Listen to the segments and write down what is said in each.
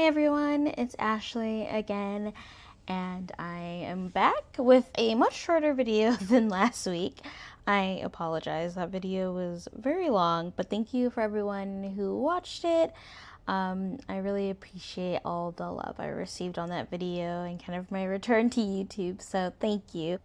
everyone, it's Ashley again, and I am back with a much shorter video than last week. I apologize, that video was very long, but thank you for everyone who watched it. I really appreciate all the love I received on that video and kind of my return to YouTube, so thank you.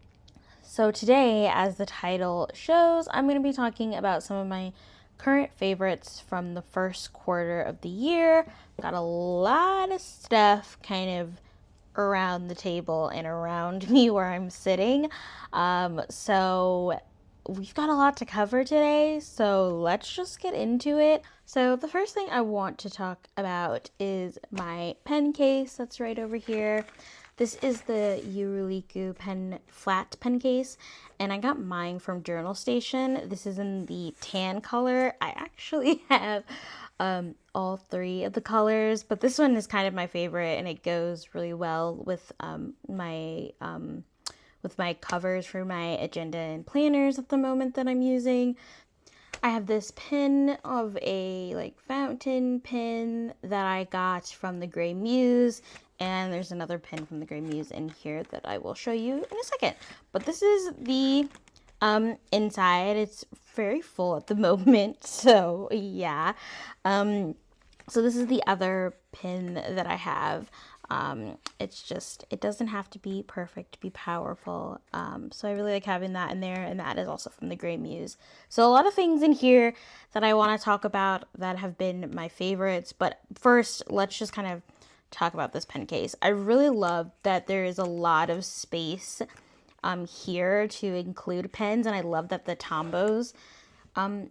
So today, as the title shows, I'm going to be talking about some of my current favorites from the first quarter of the year. Got a lot of stuff kind of around the table and around me where I'm sitting. So we've got a lot to cover today, so let's just get into it. So the first thing I want to talk about is my pen case that's right over here. This is the Yuruliku flat pen case, and I got mine from Journal Station. This is in the tan color. I actually have all three of the colors, but this one is kind of my favorite, and it goes really well with my covers for my agenda and planners at the moment that I'm using. I have this pin of a fountain pen that I got from the Grey Muse, and there's another pin from the Grey Muse in here that I will show you in a second. But this is the inside. It's very full at the moment, so yeah. So this is the other pin that I have. It's just, it doesn't have to be perfect to be powerful. So I really like having that in there, and that is also from the Grey Muse. So a lot of things in here that I want to talk about that have been my favorites, but first let's just kind of talk about this pen case. I really love that there is a lot of space here to include pens, and I love that the Tombows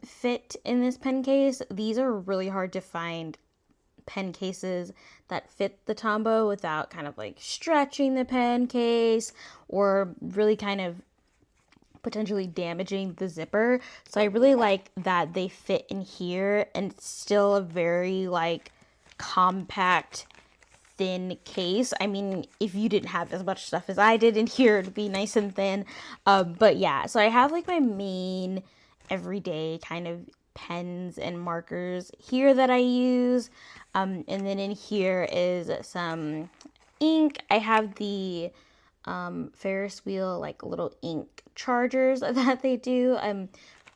fit in this pen case. These are really hard to find pen cases that fit the Tombow without kind of like stretching the pen case or really kind of potentially damaging the zipper. So I really like that they fit in here, and it's still a very like compact, thin case. I mean, if you didn't have as much stuff as I did in here, it'd be nice and thin. But yeah, so I have like my main everyday kind of pens and markers here that I use. And then in here is some ink. I have the Ferris wheel, like little ink chargers that they do.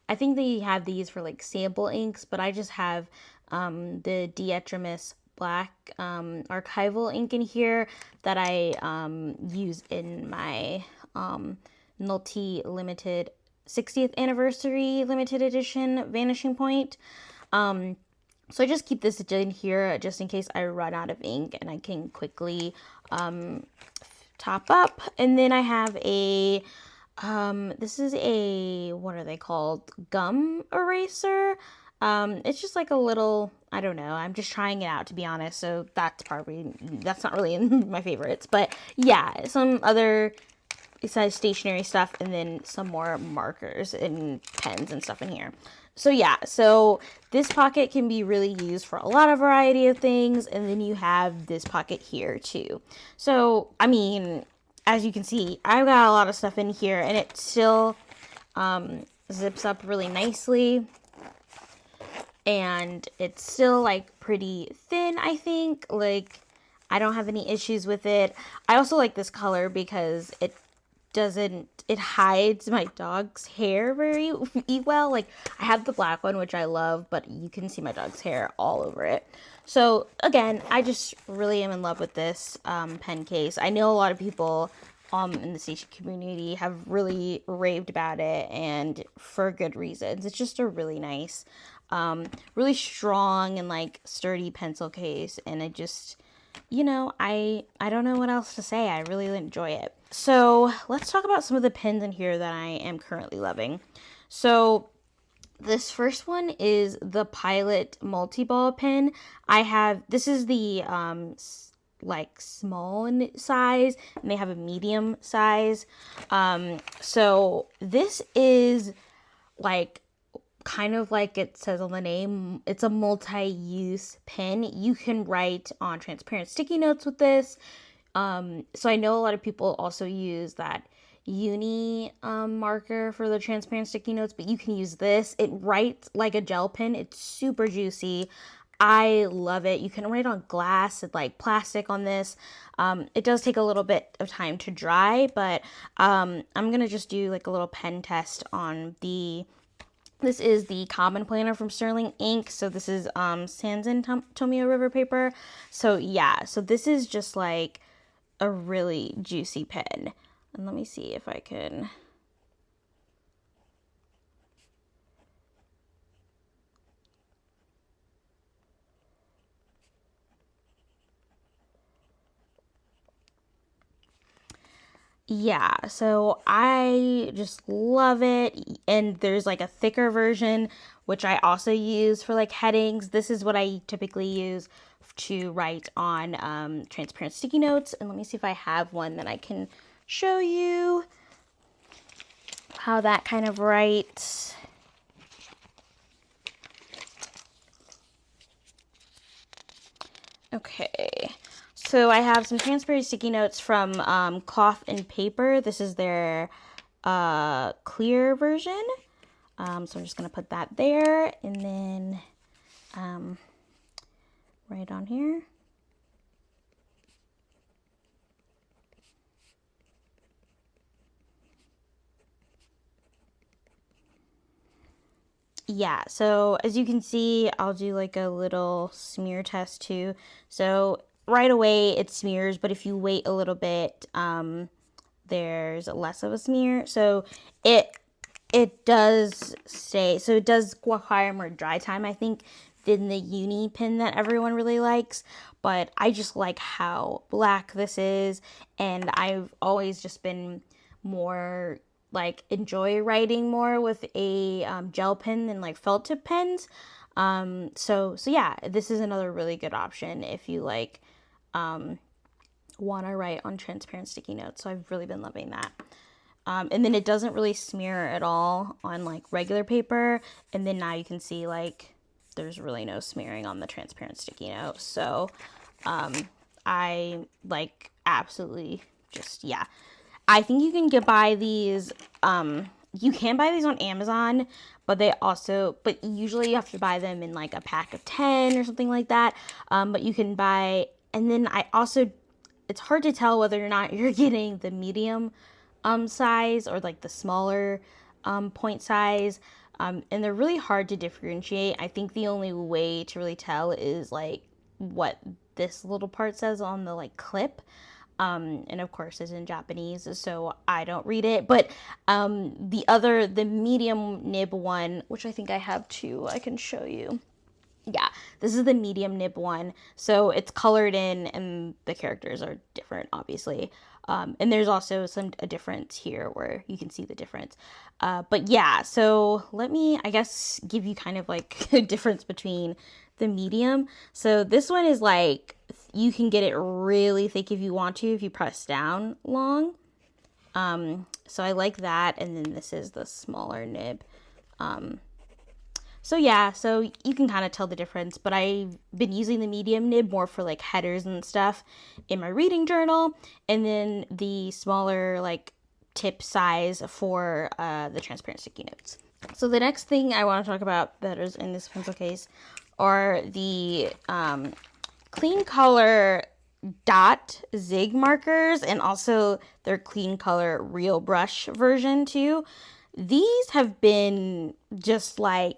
I think they have these for like sample inks, but I just have the Dietrimus black archival ink in here that I use in my Nulty limited 60th anniversary limited edition Vanishing Point. So I just keep this in here just in case I run out of ink and I can quickly top up. And then I have a this is a, what are they called, gum eraser. It's just like a little, I don't know, I'm just trying it out, to be honest, so that's not really in my favorites, but yeah, some other besides stationery stuff, and then some more markers and pens and stuff in here. So yeah, so this pocket can be really used for a lot of variety of things, and then you have this pocket here too. So, I mean, as you can see, I've got a lot of stuff in here, and it still zips up really nicely. And it's still like pretty thin, I think. Like, I don't have any issues with it. I also like this color because it hides my dog's hair very well. Like, I have the black one, which I love, but you can see my dog's hair all over it. So again, I just really am in love with this pen case. I know a lot of people in the station community have really raved about it, and for good reasons. It's just a really nice, really strong and like sturdy pencil case, and it just, you know, I don't know what else to say. I really enjoy it. So let's talk about some of the pens in here that I am currently loving. So this first one is the Pilot multi-ball pen. This is the like small in size, and they have a medium size. So this is like kind of like it says on the name, it's a multi-use pen. You can write on transparent sticky notes with this. So I know a lot of people also use that uni marker for the transparent sticky notes, but you can use this. It writes like a gel pen. It's super juicy. I love it. You can write on glass and like plastic on this. It does take a little bit of time to dry, but I'm gonna just do like a little pen test on this is the Common Planner from Sterling Ink. So this is Sanzen Tomio River paper. So yeah, so this is just like a really juicy pen. And let me see if I can. Yeah, so I just love it. And there's like a thicker version, which I also use for like headings. This is what I typically use to write on transparent sticky notes. And let me see if I have one that I can show you how that kind of writes. Okay, so I have some transparent sticky notes from Cloth and Paper. This is their clear version. So I'm just going to put that there, and then right on here. Yeah, so as you can see, I'll do like a little smear test too. So right away it smears, but if you wait a little bit, there's less of a smear. So it does stay, so it does require more dry time, I think, than the uni pen that everyone really likes. But I just like how black this is, and I've always just been more like enjoy writing more with a gel pen than like felt tip pens. So yeah, this is another really good option if you like want to write on transparent sticky notes. So I've really been loving that. And then it doesn't really smear at all on like regular paper. And then now you can see like there's really no smearing on the transparent sticky note. So I like absolutely just, yeah. I think you can buy these, you can buy these on Amazon, but but usually you have to buy them in like a pack of 10 or something like that. But you can buy, and then it's hard to tell whether or not you're getting the medium size or like the smaller point size. And they're really hard to differentiate. I think the only way to really tell is like what this little part says on the like clip. And of course it's in Japanese, so I don't read it. But the medium nib one, which I think I have two, I can show you. Yeah, this is the medium nib one. So it's colored in and the characters are different, obviously. And there's also a difference here where you can see the difference. But yeah, so let me, I guess, give you kind of like a difference between the medium. So this one is like, you can get it really thick if you want to, if you press down long. So I like that. And then this is the smaller nib. So yeah, so you can kind of tell the difference, but I've been using the medium nib more for like headers and stuff in my reading journal, and then the smaller like tip size for the transparent sticky notes. So the next thing I want to talk about that is in this pencil case are the clean color dot Zig markers, and also their clean color real brush version too. These have been just like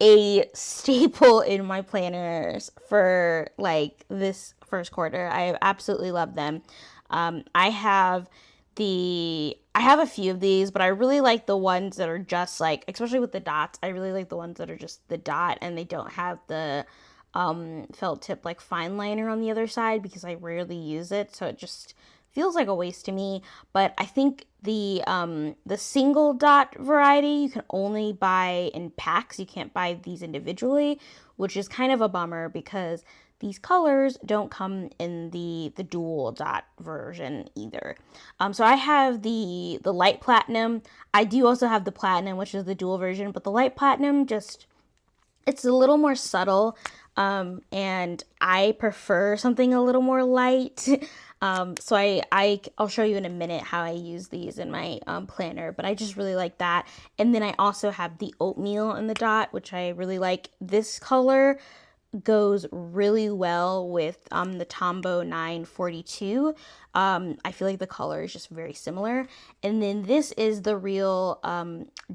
a staple in my planners for like this first quarter. I absolutely love them. I have a few of these, but I really like the ones that are just like, especially with the dots, I really like the ones that are just the dot and they don't have the felt tip like fine liner on the other side, because I rarely use it, so it just feels like a waste to me. But I think the single dot variety you can only buy in packs. You can't buy these individually, which is kind of a bummer because these colors don't come in the dual dot version either. So I have the light platinum. I do also have the platinum, which is the dual version, but the light platinum just, it's a little more subtle, and I prefer something a little more light. So I'll show you in a minute how I use these in my planner, but I just really like that. And then I also have the oatmeal in the dot, which I really like. This color goes really well with the Tombow 942. I feel like the color is just very similar. And then this is the real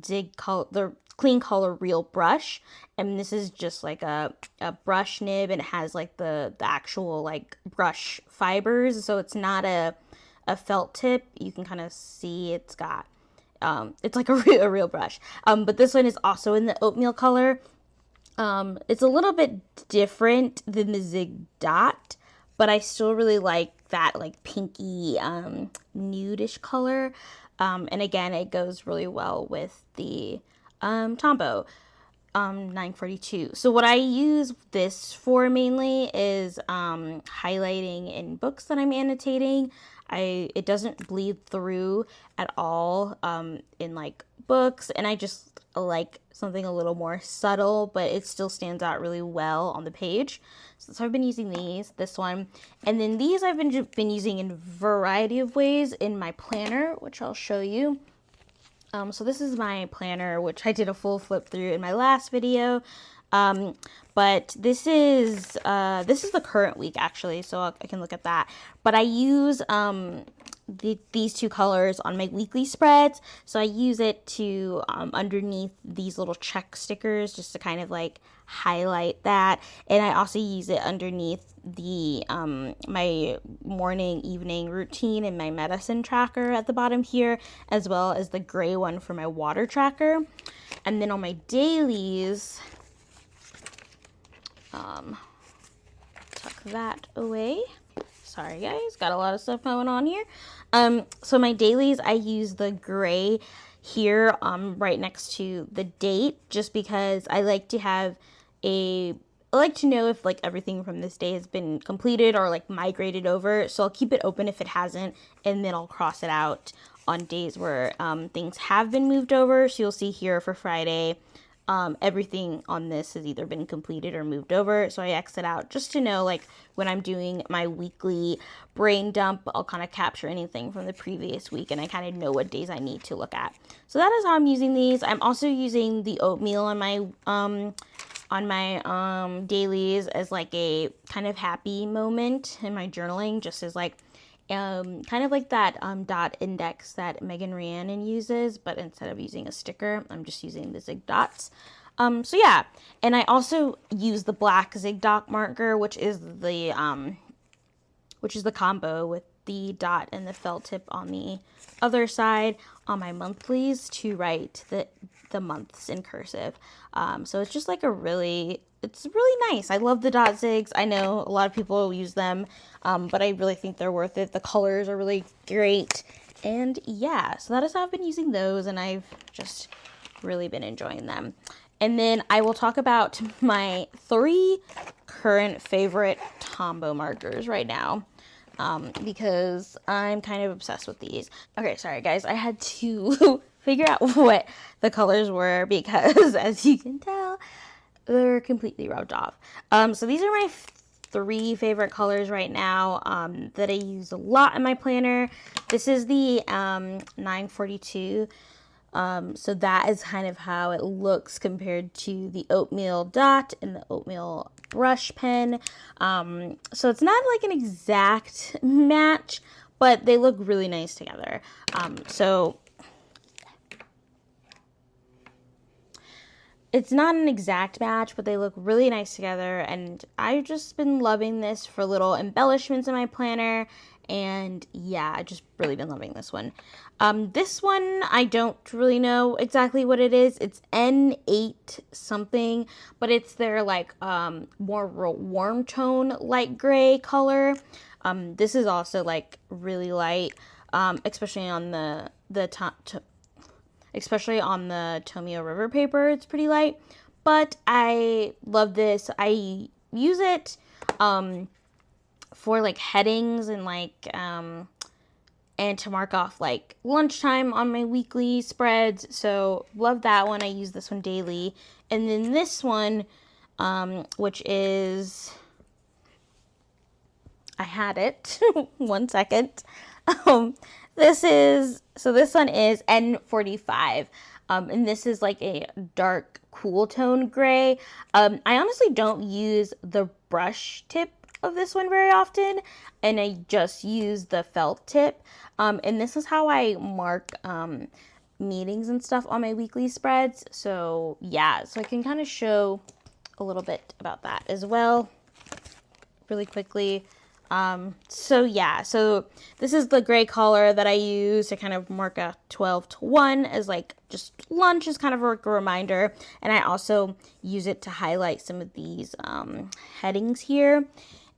Zig color, the clean color real brush, and this is just like a brush nib, and it has like the actual like brush fibers, so it's not a felt tip. You can kind of see it's got it's like a real brush. But this one is also in the oatmeal color. It's a little bit different than the Zig dot, but I still really like that like pinky nude-ish color. And again, it goes really well with the Tombow 942. So what I use this for mainly is highlighting in books that I'm annotating. It doesn't bleed through at all in like books, and I just like something a little more subtle, but it still stands out really well on the page. So I've been using this one, and then these I've been using in a variety of ways in my planner, which I'll show you. So this is my planner, which I did a full flip through in my last video. But this is the current week actually, so I can look at that. But I use these two colors on my weekly spreads. So I use it to underneath these little check stickers just to kind of like highlight that. And I also use it underneath the my morning evening routine and my medicine tracker at the bottom here, as well as the gray one for my water tracker. And then on my dailies, tuck that away. Sorry guys, got a lot of stuff going on here. So my dailies, I use the gray here right next to the date, just because I like to have I like to know if like everything from this day has been completed or like migrated over. So I'll keep it open if it hasn't, and then I'll cross it out on days where things have been moved over. So you'll see here for Friday, everything on this has either been completed or moved over. So I X it out just to know, like when I'm doing my weekly brain dump, I'll kind of capture anything from the previous week, and I kind of know what days I need to look at. So that is how I'm using these. I'm also using the oatmeal on my dailies as like a kind of happy moment in my journaling, just as like kind of like that dot index that Rhiannon uses, but instead of using a sticker, I'm just using the Zig dots. So yeah, and I also use the black Zig dot marker, which is the combo with the dot and the felt tip on the other side on my monthlies to write the months in cursive. So it's just like it's really nice. I love the dot zigs. I know a lot of people use them, but I really think they're worth it. The colors are really great. And yeah, so that is how I've been using those, and I've just really been enjoying them. And then I will talk about my 3 current favorite Tombow markers right now, because I'm kind of obsessed with these. Okay, sorry guys, I had to figure out what the colors were because as you can tell, they're completely rubbed off. So these are my 3 favorite colors right now that I use a lot in my planner. This is the 942. So that is kind of how it looks compared to the oatmeal dot and the oatmeal brush pen. So it's not like an exact match, but they look really nice together. So it's not an exact match, but they look really nice together, and I've just been loving this for little embellishments in my planner. And yeah, I've just really been loving this one. This one, I don't really know exactly what it is. It's N8 something, but it's their like more warm tone light gray color. This is also like really light, especially on the Tombow River paper. It's pretty light, but I love this. I use it for like headings and like and to mark off like lunchtime on my weekly spreads. So love that one. I use this one daily. And then this one, which is, I had it 1 second. This one is N45. And this is like a dark cool tone gray. I honestly don't use the brush tip of this one very often, and I just use the felt tip. And this is how I mark meetings and stuff on my weekly spreads. So yeah, so I can kind of show a little bit about that as well really quickly. So yeah, so this is the gray color that I use to kind of mark a 12 to 1 as like just lunch is kind of like a reminder. And I also use it to highlight some of these headings here.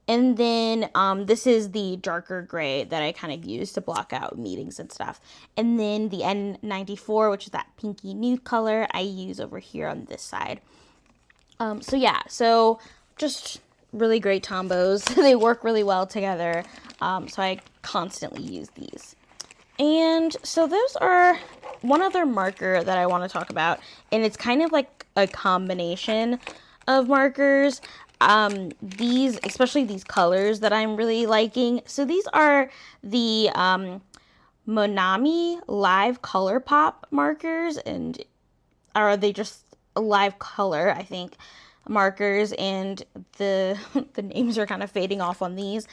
And then this is the darker gray that I kind of use to block out meetings and stuff. And then the N94, which is that pinky nude color, I use over here on this side. So yeah, so just really great Tombows. They work really well together. So I constantly use these. And so those are one other marker that I want to talk about. And it's kind of like a combination of markers. These, especially these colors that I'm really liking. So these are the Monami Live Color Pop markers, and are they just a live color, I think, markers, and the names are kind of fading off on these.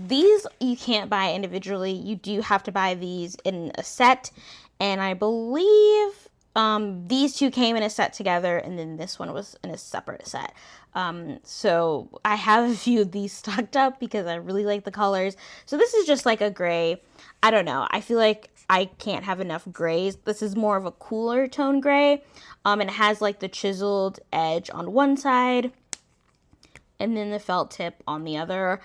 These you can't buy individually. You do have to buy these in a set, and I believe these two came in a set together, and then this one was in a separate set. So I have a few of these stocked up because I really like the colors. So this is just like a gray. I don't know. I feel like I can't have enough grays. This is more of a cooler tone gray. And it has like the chiseled edge on one side and then the felt tip on the other.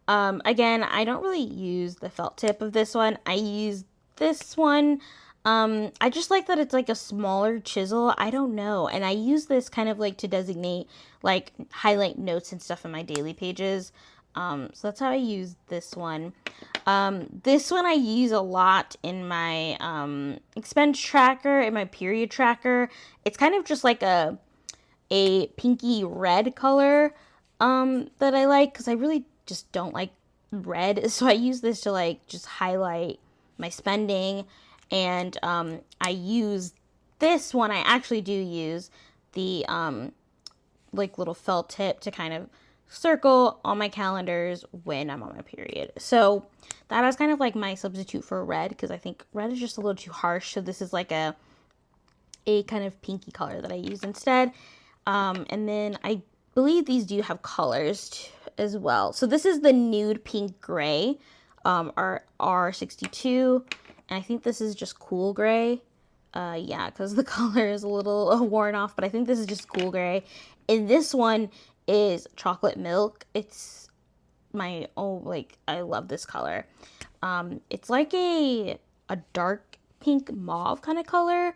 Again, I don't really use the felt tip of this one. I use this one. I just like that it's like a smaller chisel. I don't know. And I use this kind of like to designate, like highlight notes and stuff in my daily pages. So that's how I use this one. This one I use a lot in my expense tracker, in my period tracker. It's kind of just like a pinky red color that I like because I really just don't like red. So I use this to like just highlight my spending. And I use this one. I actually do use the like little felt tip to kind of circle on my calendars when I'm on my period. So that is kind of like my substitute for red because I think red is just a little too harsh. So this is like a kind of pinky color that I use instead. And then I believe these do have colors as well. So this is the nude pink gray, R62. And I think this is just cool gray. Yeah, because the color is a little worn off, but I think this is just cool gray. And this one is chocolate milk. It's my, oh, like, I love this color. It's like a dark pink mauve kind of color.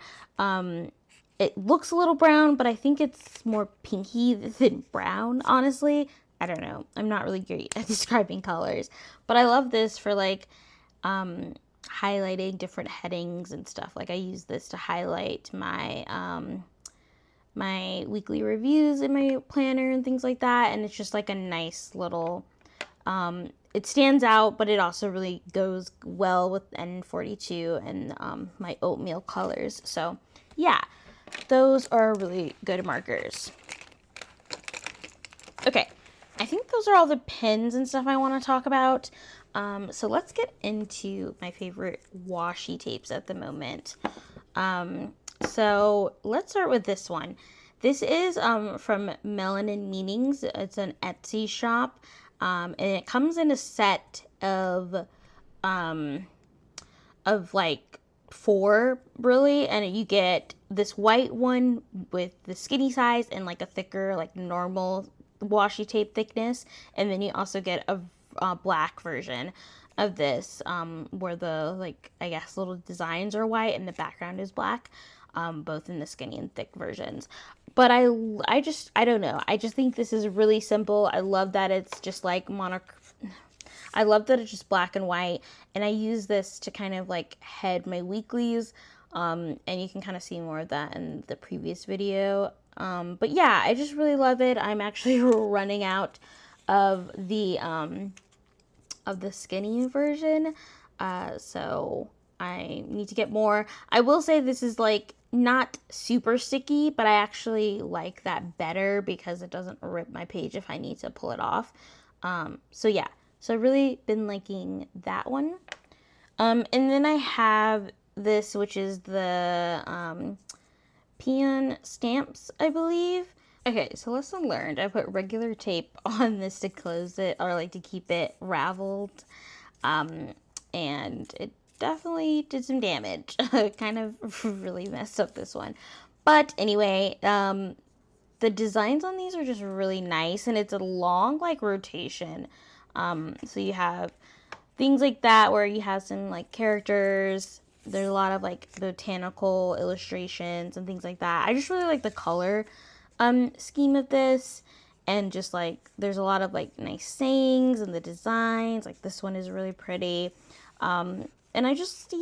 It looks a little brown, but I think it's more pinky than brown, honestly. I don't know. I'm not really great at describing colors, but I love this for like, highlighting different headings and stuff. Like I use this to highlight my my weekly reviews in my planner and things like that, and it's just like a nice little it stands out, but it also really goes well with N42 and my oatmeal colors. So yeah, those are really good markers. Okay, I think those are all the pens and stuff I want to talk about. So let's get into my favorite washi tapes at the moment. So let's start with this one. This is from Melanin Meanings. It's an Etsy shop, and it comes in a set of like 4 really, and you get this white one with the skinny size and like a thicker, like normal washi tape thickness, and then you also get a black version of this where the like I guess little designs are white and the background is black, both in the skinny and thick versions. But I don't know, I just think this is really simple. I love that it's just like I love that it's just black and white, and I use this to kind of like head my weeklies, and you can kind of see more of that in the previous video. But yeah, I just really love it. I'm actually running out of the skinny version, so I need to get more. I will say this is like not super sticky, but I actually like that better because it doesn't rip my page if I need to pull it off. So yeah, so I've really been liking that one. And then I have this, which is the Pion stamps, I believe. Okay, so lesson learned. I put regular tape on this to close it, or like to keep it raveled. And it definitely did some damage. Kind of really messed up this one. But anyway, the designs on these are just really nice, and it's a long like rotation. So you have things like that where you have some like characters. There's a lot of like botanical illustrations and things like that. I just really like the color scheme of this, and just like there's a lot of like nice sayings and the designs. Like this one is really pretty, and I just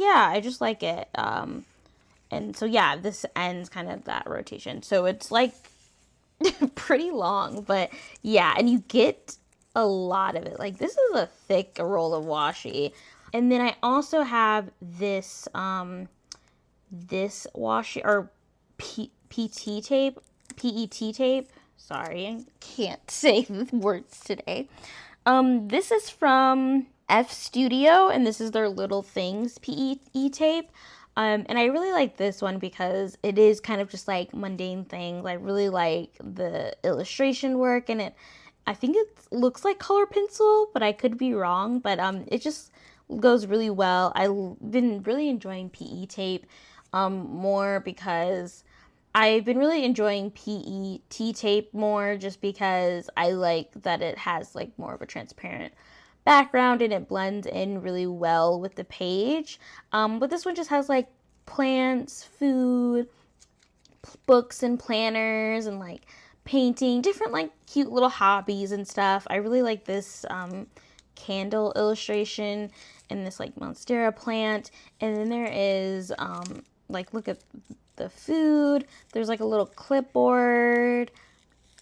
like it. And so yeah, this ends kind of that rotation. So it's like pretty long, but yeah, and you get a lot of it. Like this is a thick roll of washi. And then I also have this this washi or PT tape, PET tape. Sorry, I can't say the words today. This is from Fstudio, and this is their Little Things PET tape. And I really like this one because it is kind of just like mundane things. I really like the illustration work, and I think it looks like color pencil, but I could be wrong. But it just goes really well. I've been really enjoying PE tape more because I've been really enjoying PET tape more just because I like that it has like more of a transparent background and it blends in really well with the page. But this one just has like plants, food, books and planners, and like painting, different like cute little hobbies and stuff. I really like this candle illustration and this like monstera plant. And then there is like, look at the food. There's like a little clipboard,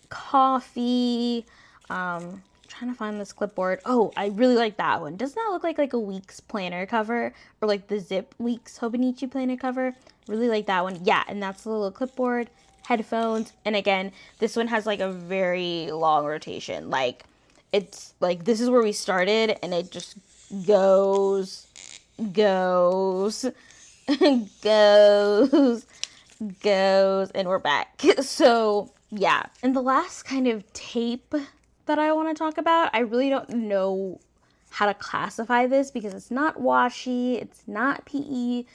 coffee, trying to find this clipboard. Oh, I really like that one. Doesn't that look like a Weeks planner cover, or like the Zip Weeks Hobonichi planner cover? Really like that one. Yeah, and that's the little clipboard, headphones, and again, this one has like a very long rotation. Like it's like this is where we started, and it just goes, goes, goes, goes, and we're back. So yeah, and the last kind of tape that I want to talk about, I really don't know how to classify this because it's not washi, it's not PET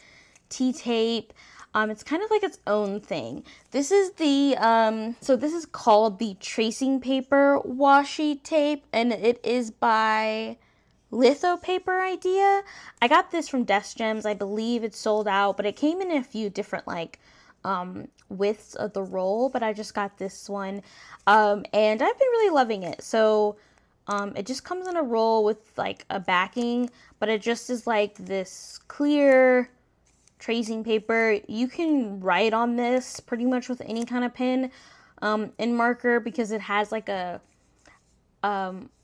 tape. It's kind of like its own thing. This is the so this is called the tracing paper washi tape, and it is by Lihaopaper idea. I got this from Desk Gems. I believe it's sold out, but it came in a few different like widths of the roll, but I just got this one, and I've been really loving it. So it just comes in a roll with like a backing, but it just is like this clear tracing paper. You can write on this pretty much with any kind of pen and marker because it has like a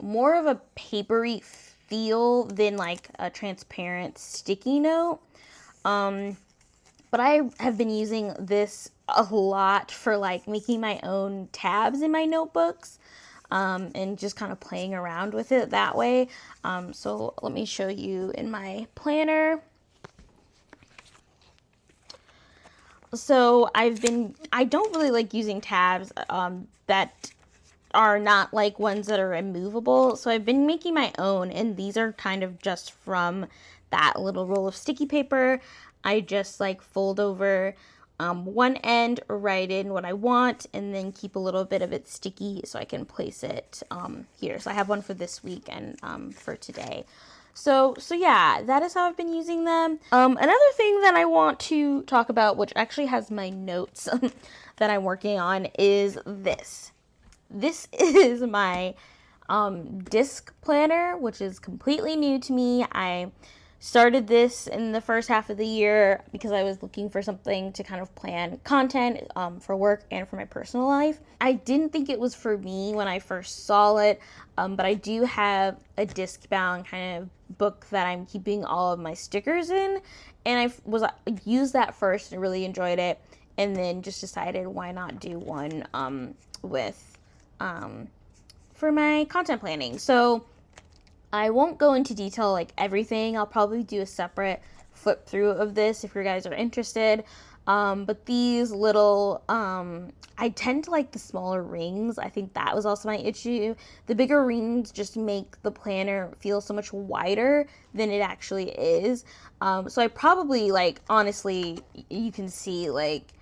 more of a papery feel than like a transparent sticky note. But I have been using this a lot for like making my own tabs in my notebooks, and just kind of playing around with it that way. So let me show you in my planner. So I don't really like using tabs that are not like ones that are immovable. So I've been making my own, and these are kind of just from that little roll of sticky paper. I just like fold over one end, write in what I want, and then keep a little bit of it sticky so I can place it here. So I have one for this week and for today. So yeah, that is how I've been using them. Another thing that I want to talk about, which actually has my notes that I'm working on, is this. This is my disc planner, which is completely new to me. I started this in the first half of the year because I was looking for something to kind of plan content for work and for my personal life. I didn't think it was for me when I first saw it, but I do have a disc bound kind of book that I'm keeping all of my stickers in, and I used that first and really enjoyed it, and then just decided why not do one with for my content planning. So I won't go into detail like everything. I'll probably do a separate flip through of this if you guys are interested. But these little, I tend to like the smaller rings. I think that was also my issue. The bigger rings just make the planner feel so much wider than it actually is. So I probably, like, honestly, you can see, like,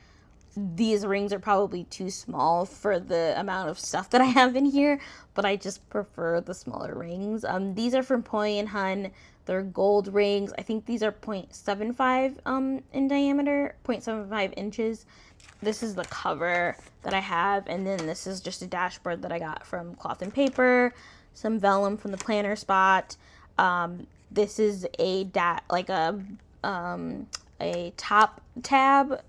these rings are probably too small for the amount of stuff that I have in here, but I just prefer the smaller rings. These are from Pion. They're gold rings. I think these are 0.75 in diameter, 0.75 inches. This is the cover that I have, and then this is just a dashboard that I got from Cloth and Paper, some vellum from the planner spot. This is a top tab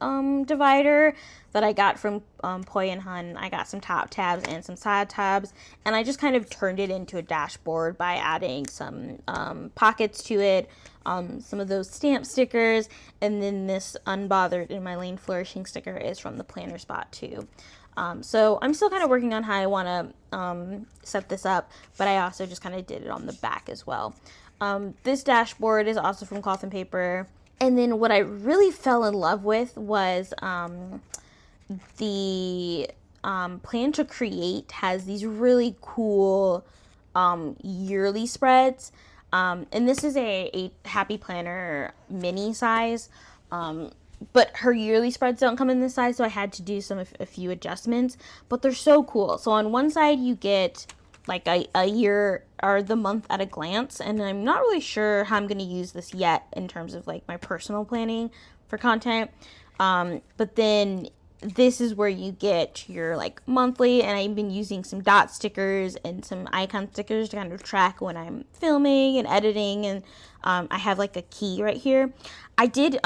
divider that I got from Pion. I got some top tabs and some side tabs, and I just kind of turned it into a dashboard by adding some pockets to it, some of those stamp stickers, and then this Unbothered in My Lane Flourishing sticker is from the planner spot too. So I'm still kind of working on how I want to set this up, but I also just kind of did it on the back as well. This dashboard is also from Cloth and Paper. And then what I really fell in love with was the Plan to Create has these really cool yearly spreads. And this is a Happy Planner mini size. But her yearly spreads don't come in this size, so I had to do a few adjustments. But they're so cool. So on one side you get like a year or the month at a glance, and I'm not really sure how I'm going to use this yet in terms of like my personal planning for content. But then this is where you get your like monthly, and I've been using some dot stickers and some icon stickers to kind of track when I'm filming and editing, and I have like a key right here. I did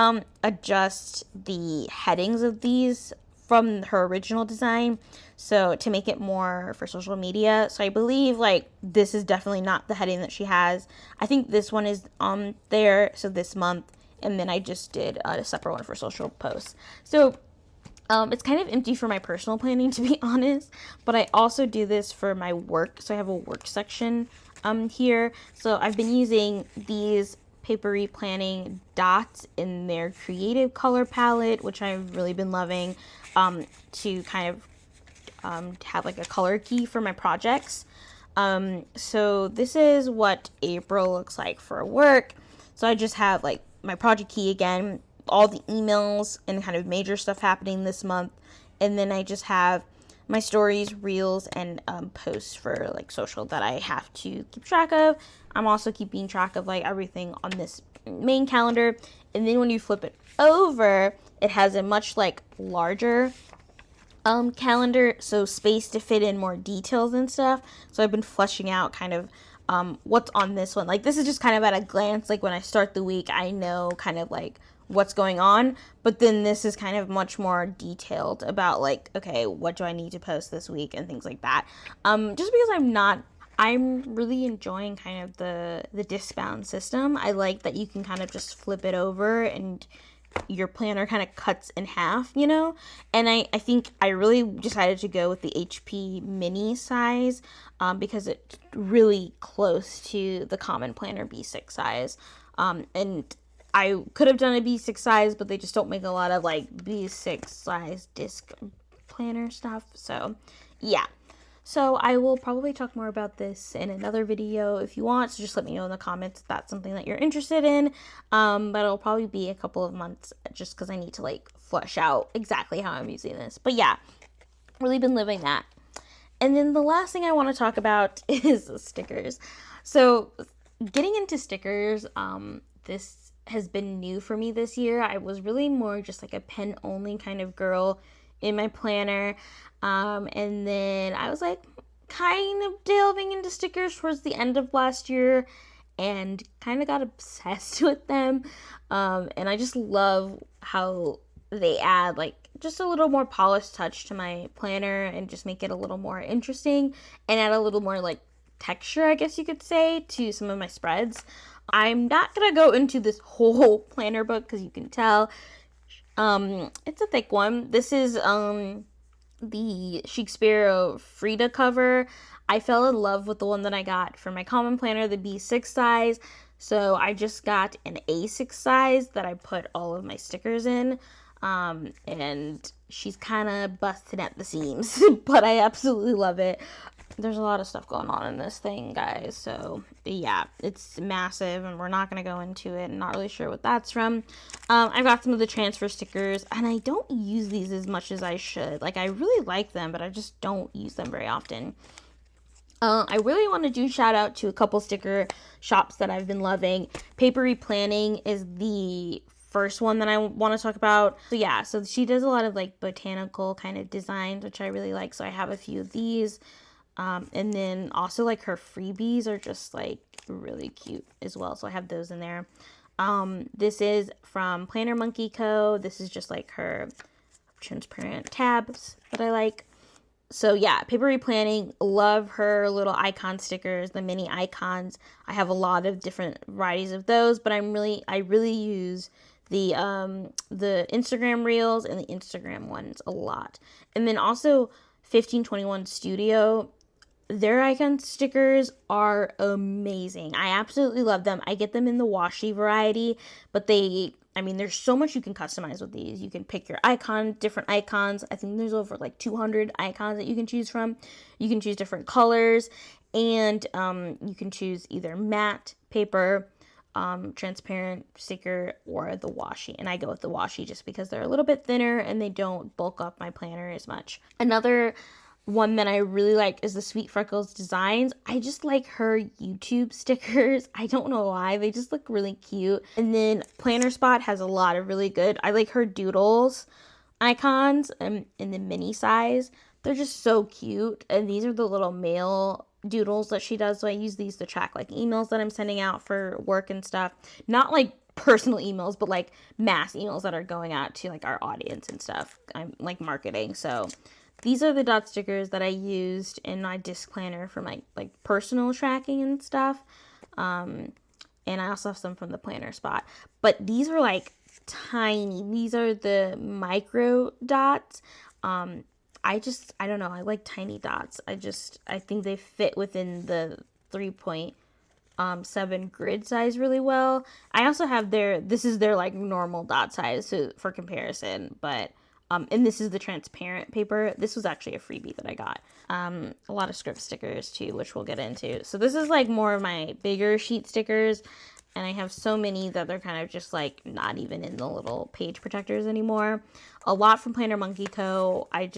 adjust the headings of these from her original design, so to make it more for social media. So I believe like this is definitely not the heading that she has. I think this one is there, so this month, and then I just did a separate one for social posts. So it's kind of empty for my personal planning, to be honest, but I also do this for my work. So I have a work section here. So I've been using these papery planning dots in their creative color palette, which I've really been loving, to kind of have like a color key for my projects. So this is what April looks like for work. So I just have like my project key again, all the emails and kind of major stuff happening this month, and then I just have my stories, reels, and posts for like social that I have to keep track of. I'm also keeping track of like everything on this main calendar, and then when you flip it over, it has a much like larger calendar, so space to fit in more details and stuff. So I've been fleshing out kind of what's on this one. Like this is just kind of at a glance, like when I start the week, I know kind of like what's going on, but then this is kind of much more detailed about like, okay, what do I need to post this week and things like that. Just because I'm really enjoying kind of the disc bound system. I like that you can kind of just flip it over and your planner kind of cuts in half, you know? And I think I really decided to go with the HP mini size because it's really close to the common planner B6 size. And I could have done a B6 size, but they just don't make a lot of like B6 size disc planner stuff. So yeah. So I will probably talk more about this in another video if you want. So just let me know in the comments if that's something that you're interested in. But it'll probably be a couple of months just because I need to like flesh out exactly how I'm using this. But yeah, really been living that. And then the last thing I want to talk about is stickers. So getting into stickers, this has been new for me this year. I was really more just like a pen only kind of girl in my planner. And then I was like kind of delving into stickers towards the end of last year. and kind of got obsessed with them. And I just love how they add like just a little more polished touch to my planner and just make it a little more interesting and add a little more like texture, I guess you could say, to some of my spreads. I'm not gonna go into this whole planner book because you can tell it's a thick one. This is the Chic Sparrow Frida cover. I fell in love with the one that I got for my common planner, the B6 size. So I just got an A6 size that I put all of my stickers in. And she's kind of busted at the seams, but I absolutely love it. There's a lot of stuff going on in this thing, guys. So yeah, it's massive and we're not going to go into it. I'm not really sure what that's from. I've got some of the transfer stickers and I don't use these as much as I should. Like, I really like them, but I just don't use them very often. I really want to do shout out to a couple sticker shops that I've been loving. Papery Planning is the first one that I want to talk about. So yeah, so she does a lot of like botanical kind of designs, which I really like. So I have a few of these. And then also like her freebies are just like really cute as well. So I have those in there. This is from Planner Monkey Co. This is just like her transparent tabs that I like. So yeah, Papery Planning, love her little icon stickers, the mini icons. I have a lot of different varieties of those, but I really use the Instagram reels and the Instagram ones a lot. And then also 1521 Studio, their icon stickers are amazing. I absolutely love them. I get them in the washi variety, but there's so much you can customize with these. You can pick your different icons. I think there's over like 200 icons that you can choose from. You can choose different colors, and you can choose either matte paper, transparent sticker, or the washi. And I go with the washi just because they're a little bit thinner and they don't bulk up my planner as much. Another one that I really like is the Sweet Freckles Designs. I just like her YouTube stickers. I don't know why. They just look really cute. And then Planner Spot has a lot of really good. I like her doodles icons in the mini size. They're just so cute. And these are the little mail doodles that she does. So I use these to track like emails that I'm sending out for work and stuff. Not like personal emails, but like mass emails that are going out to like our audience and stuff. I'm like marketing. So these are the dot stickers that I used in my disc planner for my like personal tracking and stuff. And I also have some from the Planner Spot. But these are like tiny. These are the micro dots. I don't know. I like tiny dots. I think they fit within the 3.7 grid size really well. I also have this is their like normal dot size for comparison, but and this is the transparent paper. This was actually a freebie that I got. A lot of script stickers too, which we'll get into. So this is like more of my bigger sheet stickers. And I have so many that they're kind of just like not even in the little page protectors anymore. A lot from Planner Monkey Co. I've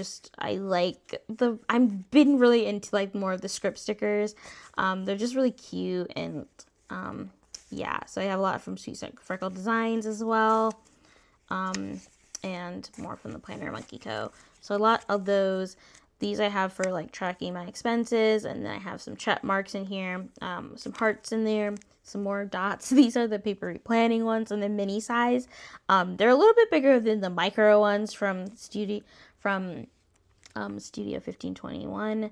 been really into like more of the script stickers. They're just really cute. And yeah, so I have a lot from Sweet Freckle Designs as well. And more from the Planner Monkey Co. So a lot of those. These I have for like tracking my expenses, and then I have some check marks in here, some hearts in there, some more dots. These are the paper planning ones in the mini size. They're a little bit bigger than the micro ones from Studio 1521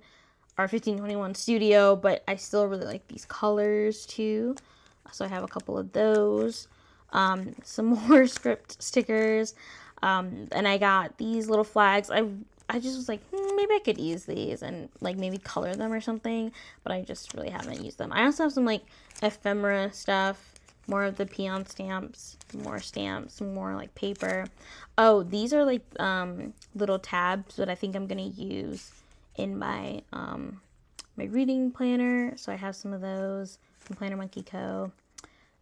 or 1521 Studio, but I still really like these colors too. So I have a couple of those. Some more script stickers. And I got these little flags. I just was like, maybe I could use these and like maybe color them or something, but I just really haven't used them. I also have some like ephemera stuff, more of the Pion stamps, more like paper. Oh, these are like little tabs that I think I'm gonna use in my my reading planner. So I have some of those from Planner Monkey Co.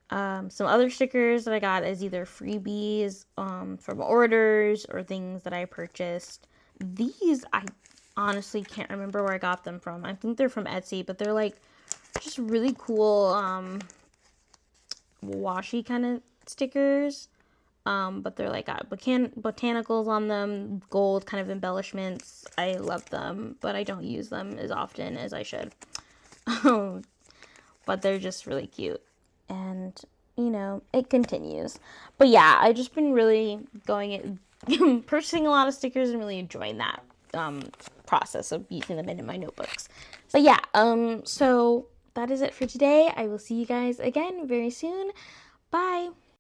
Some other stickers that I got as either freebies from orders or things that I purchased. These, I honestly can't remember where I got them from. I think they're from Etsy, but they're like just really cool washi kind of stickers. But they're like got botanicals on them, gold kind of embellishments. I love them, but I don't use them as often as I should. But they're just really cute. and you know, it continues. But yeah, I've just been really purchasing a lot of stickers and really enjoying that process of using them in my notebooks. But yeah, so that is it for today. I will see you guys again very soon. Bye.